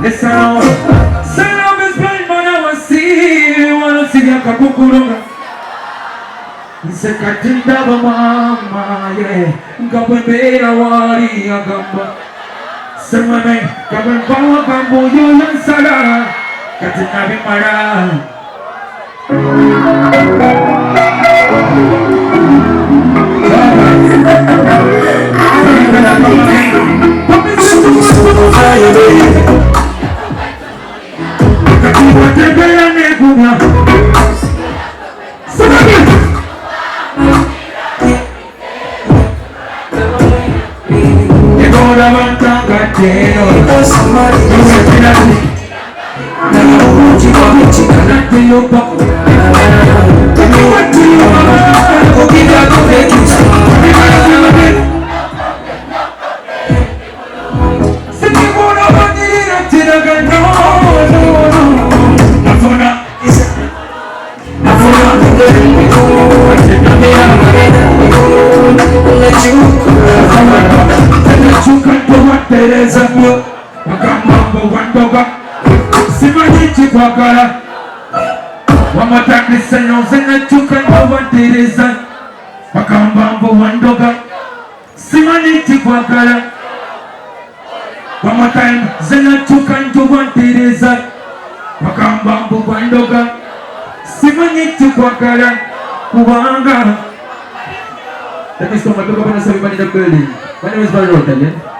Listen now. Say love is blind, but I want to see. Wanna see ya kakukurunga. Sekatinda mama ye. Ngabembera wari agamba. Semane kabembawa kambo yo lansala. Katina bimara. One more time, listen, no, zena chuka no one teresa. Wakambambo wandoga, simaniti kwa kala. One more time, zena chuka no one teresa. Wakambambo wandoga, simaniti kwa kala. Kuwanga. That is so much. Everybody in the building. My name is Barrota, yeah?